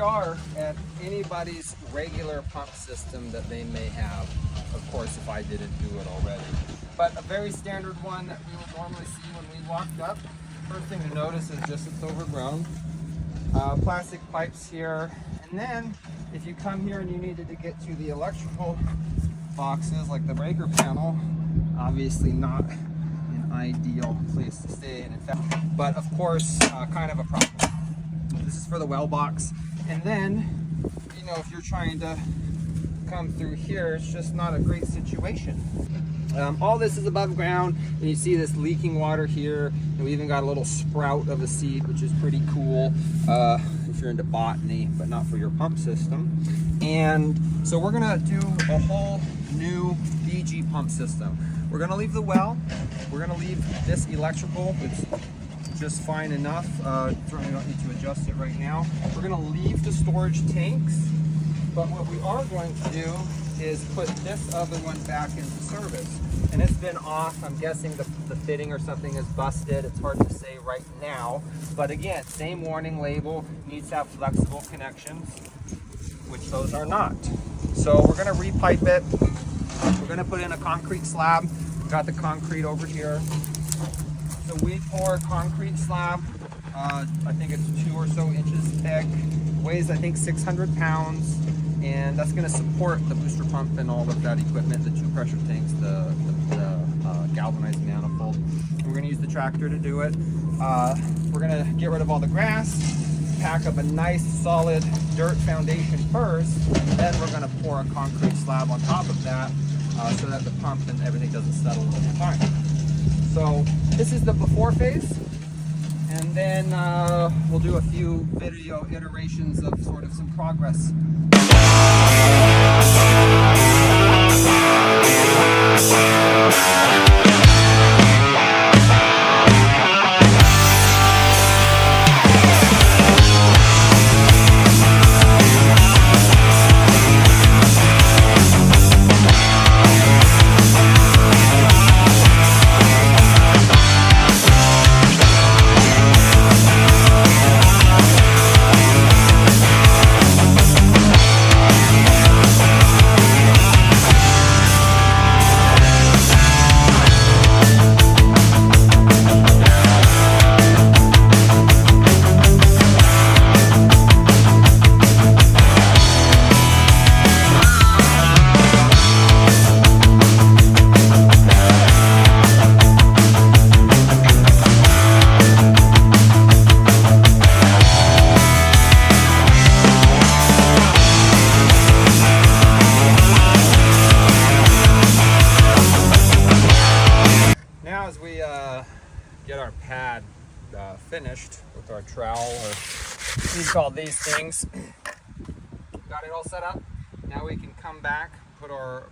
are at anybody's regular pump system that they may have. Of course, if I didn't do it already. But a very standard one that we would normally see when we walked up. First thing to notice is just it's overgrown. Plastic pipes here. And then if you come here and you needed to get to the electrical boxes like the breaker panel, obviously not an ideal place to stay. And in fact, but of course, kind of a problem. This is for the well box. And then, you know, if you're trying to come through here, it's just not a great situation. All this is above ground, and you see this leaking water here, and we even got a little sprout of a seed, which is pretty cool if you're into botany, but not for your pump system. And so we're gonna do a whole new BG pump system. We're gonna leave the well, we're gonna leave this electrical, it's just fine enough. Certainly don't need to adjust it right now. We're gonna leave the storage tanks, but what we are going to do is put this other one back into service. And it's been off. I'm guessing the fitting or something is busted. It's hard to say right now. But again, same warning label, needs to have flexible connections, which those are not. So we're gonna repipe it. We're gonna put in a concrete slab. Got the concrete over here. So we pour a concrete slab. I think it's 2 or so inches thick. Weighs, I think, 600 pounds. And that's going to support the booster pump and all of that equipment, the 2 pressure tanks, the galvanized manifold. We're going to use the tractor to do it. We're going to get rid of all the grass, pack up a nice solid dirt foundation first, and then we're going to pour a concrete slab on top of that so that the pump and everything doesn't settle over time. So this is the before phase. And then we'll do a few video iterations of sort of some progress. Get our pad finished with our trowel, or we call these things. Got it all set up. Now we can come back, put our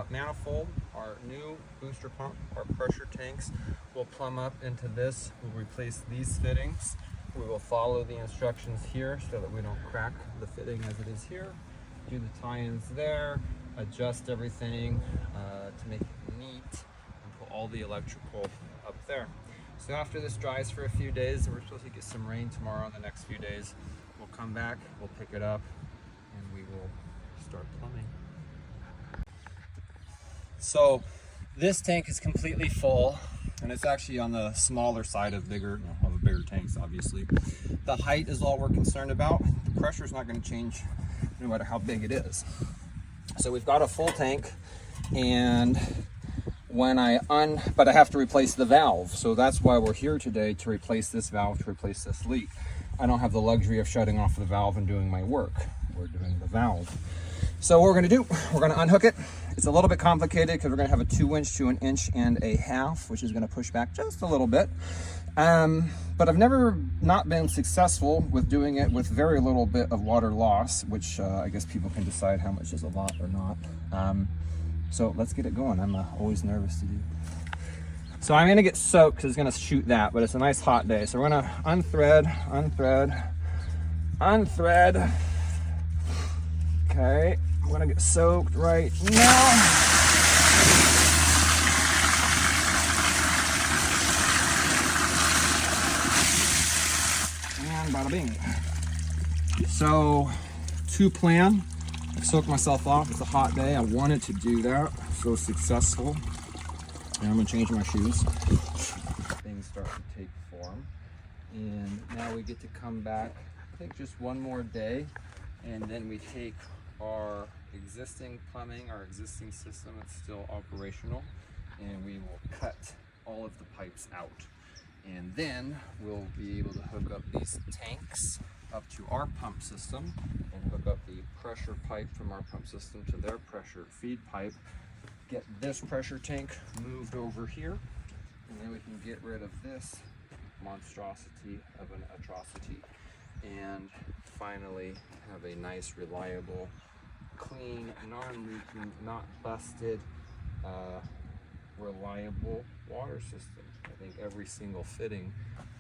manifold, our new booster pump, our pressure tanks. We'll plumb up into this. We'll replace these fittings. We will follow the instructions here so that we don't crack the fitting as it is here. Do the tie-ins there, adjust everything to make it neat, and put all the electrical up there. So after this dries for a few days, and we're supposed to get some rain tomorrow in the next few days, we'll come back, we'll pick it up, and we will start plumbing. So this tank is completely full, and it's actually on the smaller side of bigger tanks, obviously. The height is all we're concerned about. The pressure is not going to change no matter how big it is. So we've got a full tank, and but I have to replace the valve. So that's why we're here today, to replace this valve, to replace this leak. I don't have the luxury of shutting off the valve and doing my work. We're doing the valve. So what we're gonna do, we're gonna unhook it. It's a little bit complicated because we're gonna have a 2" to 1.5 inches, which is gonna push back just a little bit. But I've never not been successful with doing it with very little bit of water loss, which I guess people can decide how much is a lot or not. So let's get it going. I'm always nervous to do. So I'm gonna get soaked because it's gonna shoot that, but it's a nice hot day. So we're gonna unthread. Okay, I'm gonna get soaked right now. And bada bing. So to plan, I've soaked myself off. It's a hot day. I wanted to do that. So successful. And I'm gonna change my shoes. Things start to take form. And now we get to come back, I think just one more day. And then we take our existing plumbing, our existing system that's still operational, and we will cut all of the pipes out. And then we'll be able to hook up these tanks up to our pump system and hook up the pressure pipe from our pump system to their pressure feed pipe, get this pressure tank moved over here, and then we can get rid of this monstrosity of an atrocity, and finally have a nice, reliable, clean, non-leaking, not busted, reliable water system. I think every single fitting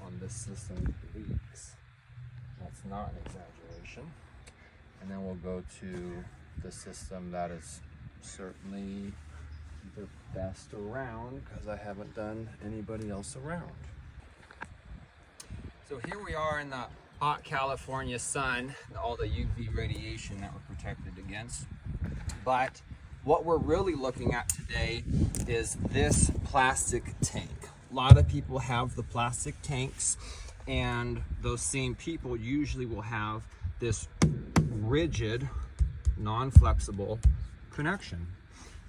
on this system leaks. That's not an exaggeration. And then we'll go to the system that is certainly the best around, because I haven't done anybody else around. So here we are in the hot California sun, all the UV radiation that we're protected against. But what we're really looking at today is this plastic tank. A lot of people have the plastic tanks, and those same people usually will have this rigid, non-flexible connection.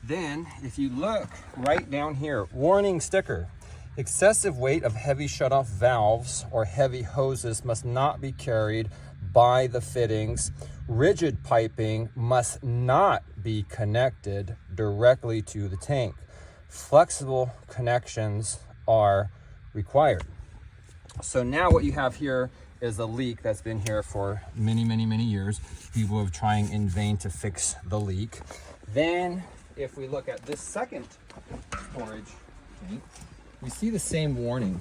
Then if you look right down here, warning sticker: excessive weight of heavy shutoff valves or heavy hoses must not be carried by the fittings. Rigid piping must not be connected directly to the tank. Flexible connections are required. So now what you have here is a leak that's been here for many, many, many years. People have trying in vain to fix the leak. Then if we look at this second storage tank, we see the same warning.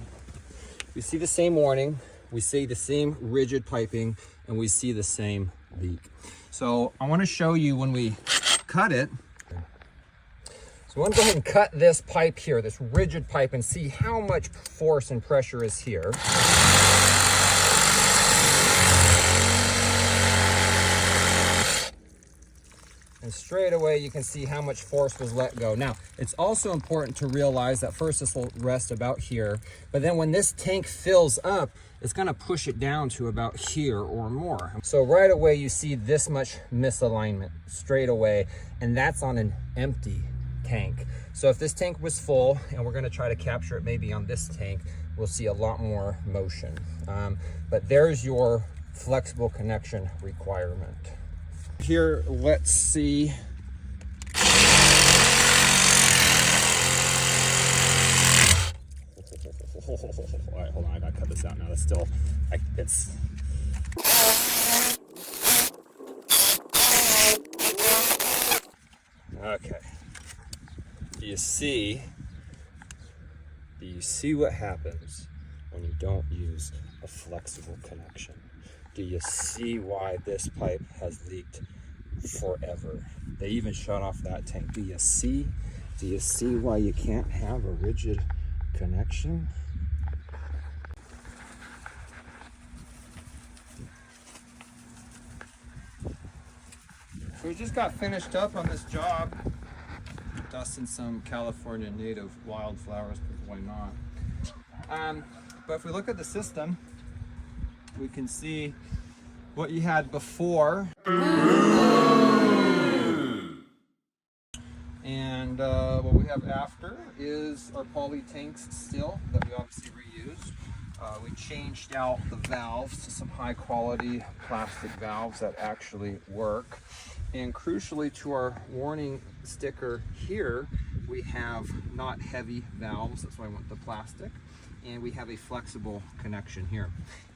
We see the same warning, we see the same rigid piping, and we see the same leak. So I want to show you when we cut it. So I want to go ahead and cut this pipe here, this rigid pipe, and see how much force and pressure is here. And straight away you can see how much force was let go. Now, it's also important to realize that first this will rest about here, but then when this tank fills up, it's gonna push it down to about here or more. So right away you see this much misalignment straight away, and that's on an empty tank. So if this tank was full, and we're gonna try to capture it maybe on this tank, we'll see a lot more motion. But there's your flexible connection requirement. Here, let's see. All right, hold on, I gotta cut this out now. That's still, it's. Okay. Do you see what happens when you don't use a flexible connection? Do you see why this pipe has leaked forever? They even shut off that tank. Do you see why you can't have a rigid connection? So we just got finished up on this job, dusting some California native wildflowers, because why not? But if we look at the system, we can see what you had before. And what we have after is our poly tanks still that we obviously reused. We changed out the valves to some high quality plastic valves that actually work. And crucially to our warning sticker here, we have not heavy valves, that's why I want the plastic. And we have a flexible connection here.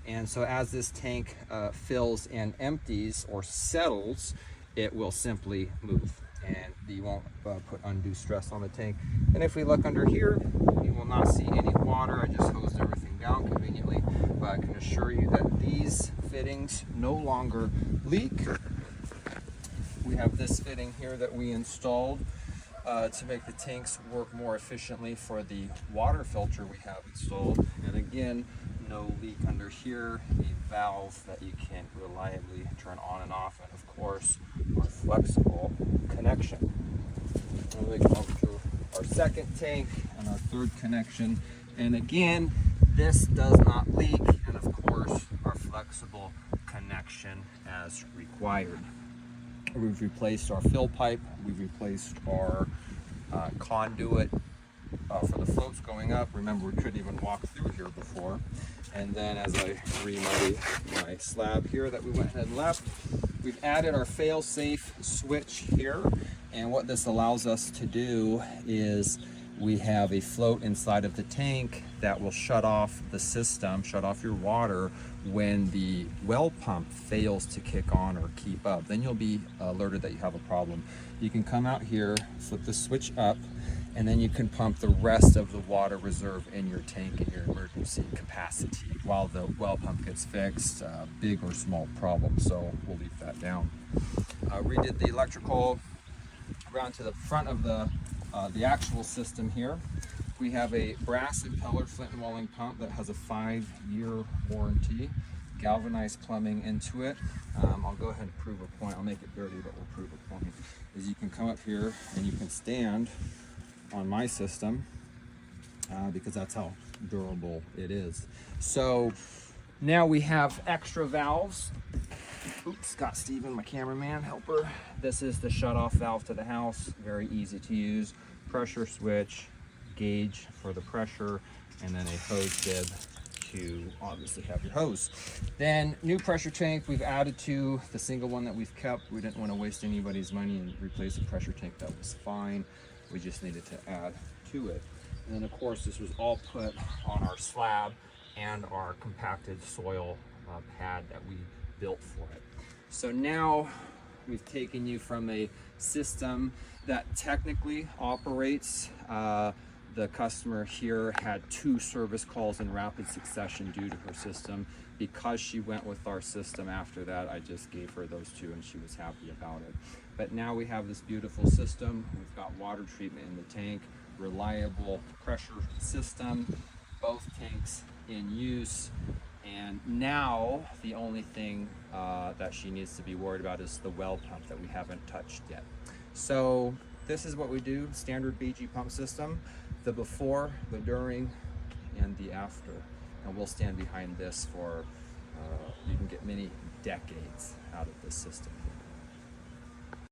And so as this tank fills and empties or settles, it will simply move, and you won't put undue stress on the tank. And if we look under here, you will not see any water. I just hosed everything down conveniently, but I can assure you that these fittings no longer leak. We have this fitting here that we installed to make the tanks work more efficiently for the water filter we have installed. And again, no leak under here, a valve that you can reliably turn on and off, and of course our flexible connection. And we come to our second tank and our third connection, and again this does not leak, and of course our flexible connection as required. We've replaced our fill pipe, we've replaced our conduit for the floats going up. Remember, we couldn't even walk through here before. And then as I remuddy my slab here that we went ahead and left, we've added our fail-safe switch here. And what this allows us to do is we have a float inside of the tank that will shut off the system, shut off your water when the well pump fails to kick on or keep up. Then you'll be alerted that you have a problem. You can come out here, flip the switch up, and then you can pump the rest of the water reserve in your tank in your emergency capacity while the well pump gets fixed, big or small problem. So we'll leave that down. Redid the electrical around to the front of the actual system here. We have a brass impeller Flint & Walling pump that has a 5-year warranty, galvanized plumbing into it. I'll go ahead and prove a point. I'll make it dirty, but we'll prove a point. Is you can come up here and you can stand on my system because that's how durable it is. So now we have extra valves. Oops, Scott Steven, my cameraman helper. This is the shut-off valve to the house. Very easy to use. Pressure switch, gauge for the pressure, and then a hose bib to obviously have your hose. Then new pressure tank we've added to the single one that we've kept. We didn't want to waste anybody's money and replace a pressure tank that was fine. We just needed to add to it. And then of course this was all put on our slab and our compacted soil pad that we built for it. So now we've taken you from a system that technically operates. The customer here had 2 service calls in rapid succession due to her system. Because she went with our system after that, I just gave her those 2 and she was happy about it. But now we have this beautiful system. We've got water treatment in the tank, reliable pressure system, both tanks in use. And now the only thing that she needs to be worried about is the well pump that we haven't touched yet. So this is what we do, standard BG pump system, the before, the during, and the after. And we'll stand behind this for, you can get many decades out of this system.